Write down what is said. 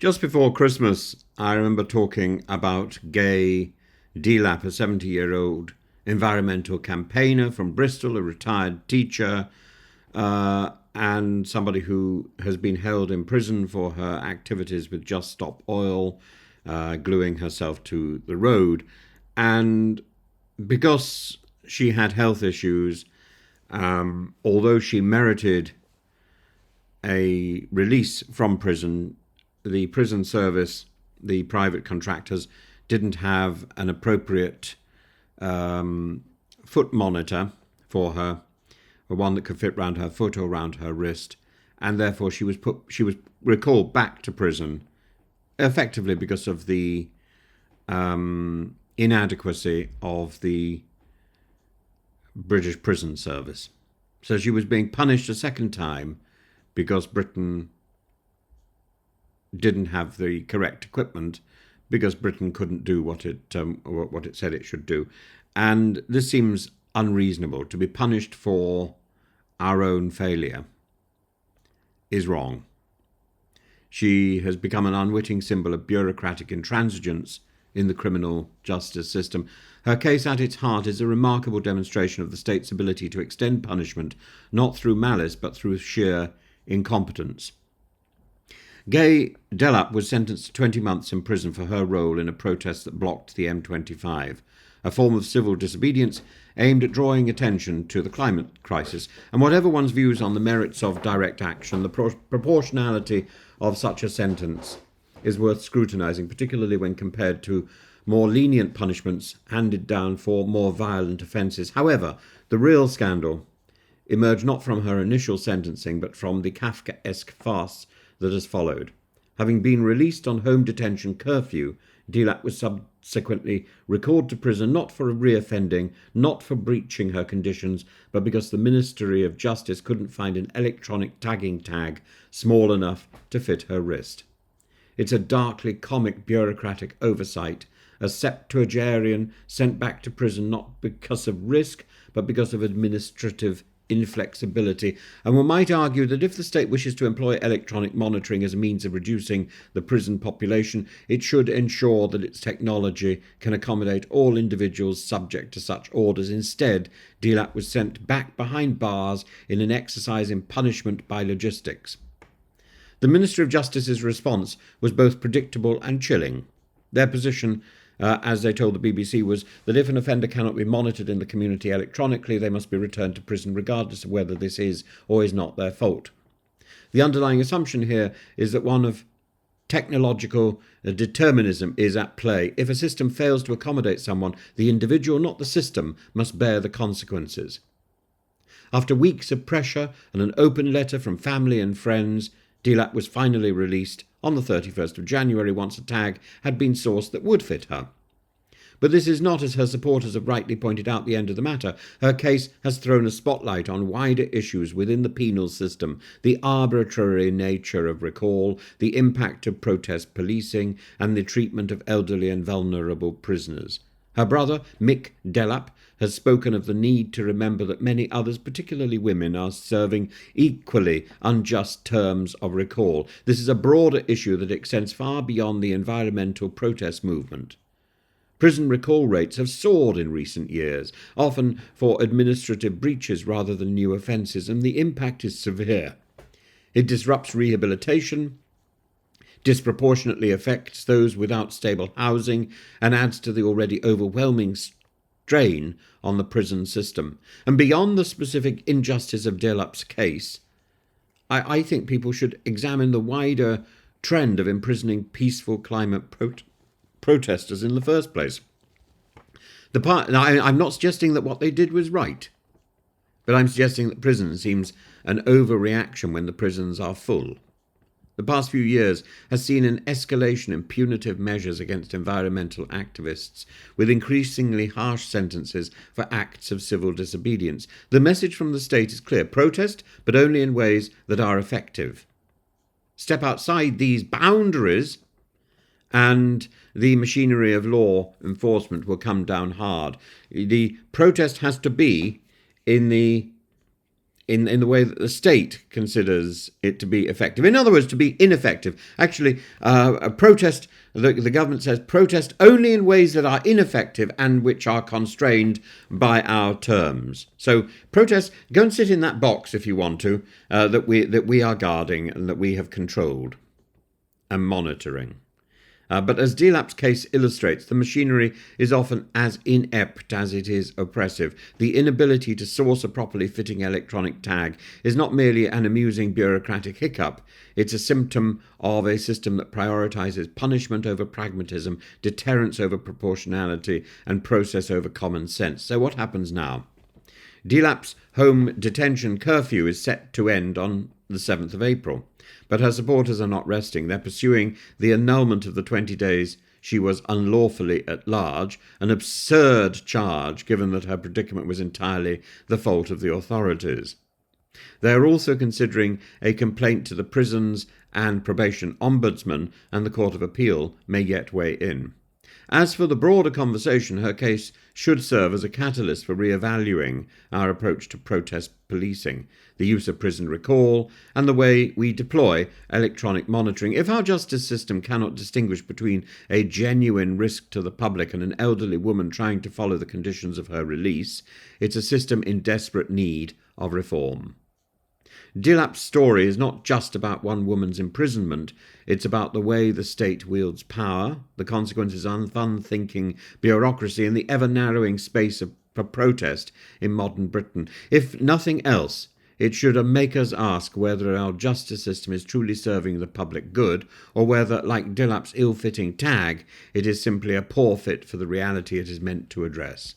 Just before Christmas, I remember talking about Gaie Delap, a 70-year-old environmental campaigner from Bristol, a retired teacher, and somebody who has been held in prison for her activities with Just Stop Oil, gluing herself to the road. And because she had health issues, although she merited a release from prison, the prison service, the private contractors, didn't have an appropriate foot monitor for her, or one that could fit round her foot or round her wrist, and therefore she was recalled back to prison, effectively because of the inadequacy of the British prison service. So she was being punished a second time because Britain didn't have the correct equipment, because Britain couldn't do what it said it should do. And this seems unreasonable. To be punished for our own failure is wrong. She has become an unwitting symbol of bureaucratic intransigence in the criminal justice system. Her case at its heart is a remarkable demonstration of the state's ability to extend punishment, not through malice, but through sheer incompetence. Gaie Delap was sentenced to 20 months in prison for her role in a protest that blocked the M25, a form of civil disobedience aimed at drawing attention to the climate crisis. And whatever one's views on the merits of direct action, the proportionality of such a sentence is worth scrutinising, particularly when compared to more lenient punishments handed down for more violent offences. However, the real scandal emerged not from her initial sentencing, but from the Kafkaesque farce that has followed. Having been released on home detention curfew, Delap was subsequently recalled to prison not for reoffending, not for breaching her conditions, but because the Ministry of Justice couldn't find an electronic tagging tag small enough to fit her wrist. It's a darkly comic bureaucratic oversight, a septuagenarian sent back to prison not because of risk, but because of administrative inflexibility. And one might argue that if the state wishes to employ electronic monitoring as a means of reducing the prison population, it should ensure that its technology can accommodate all individuals subject to such orders. Instead, Delap was sent back behind bars in an exercise in punishment by logistics. The Ministry of Justice's response was both predictable and chilling. Their position, as they told the BBC, was that if an offender cannot be monitored in the community electronically, they must be returned to prison regardless of whether this is or is not their fault. The underlying assumption here is that one of technological determinism is at play. If a system fails to accommodate someone, the individual, not the system, must bear the consequences. After weeks of pressure and an open letter from family and friends, Delap was finally released on the 31st of January once a tag had been sourced that would fit her. But this is not, as her supporters have rightly pointed out, the end of the matter. Her case has thrown a spotlight on wider issues within the penal system, the arbitrary nature of recall, the impact of protest policing, and the treatment of elderly and vulnerable prisoners. Her brother, Mick Delap, has spoken of the need to remember that many others, particularly women, are serving equally unjust terms of recall. This is a broader issue that extends far beyond the environmental protest movement. Prison recall rates have soared in recent years, often for administrative breaches rather than new offences, and the impact is severe. It disrupts rehabilitation, disproportionately affects those without stable housing, and adds to the already overwhelming strain on the prison system. And beyond the specific injustice of Delap's case, I think people should examine the wider trend of imprisoning peaceful climate protesters in the first place. Now, I'm not suggesting that what they did was right, but I'm suggesting that prison seems an overreaction when the prisons are full. The past few years has seen an escalation in punitive measures against environmental activists, with increasingly harsh sentences for acts of civil disobedience. The message from the state is clear: protest, but only in ways that are effective. Step outside these boundaries, and the machinery of law enforcement will come down hard. The protest has to be in the in the way that the state considers it to be effective. In other words, to be ineffective. Actually, a protest, the government says, protest only in ways that are ineffective and which are constrained by our terms. So protest, go and sit in that box if you want to, that we are guarding and that we have controlled and monitoring. But as Delap's case illustrates, the machinery is often as inept as it is oppressive. The inability to source a properly fitting electronic tag is not merely an amusing bureaucratic hiccup. It's a symptom of a system that prioritises punishment over pragmatism, deterrence over proportionality, and process over common sense. So what happens now? Delap's home detention curfew is set to end on the 7th of April. But her supporters are not resting. They're pursuing the annulment of the 20 days she was unlawfully at large, an absurd charge given that her predicament was entirely the fault of the authorities. They are also considering a complaint to the Prisons and Probation Ombudsman, and the Court of Appeal may yet weigh in. As for the broader conversation, her case should serve as a catalyst for re-evaluating our approach to protest policing, the use of prison recall, and the way we deploy electronic monitoring. If our justice system cannot distinguish between a genuine risk to the public and an elderly woman trying to follow the conditions of her release, it's a system in desperate need of reform. Delap's story is not just about one woman's imprisonment, it's about the way the state wields power, the consequences of unthinking bureaucracy, and the ever-narrowing space for protest in modern Britain. If nothing else, it should make us ask whether our justice system is truly serving the public good, or whether, like Delap's ill-fitting tag, it is simply a poor fit for the reality it is meant to address.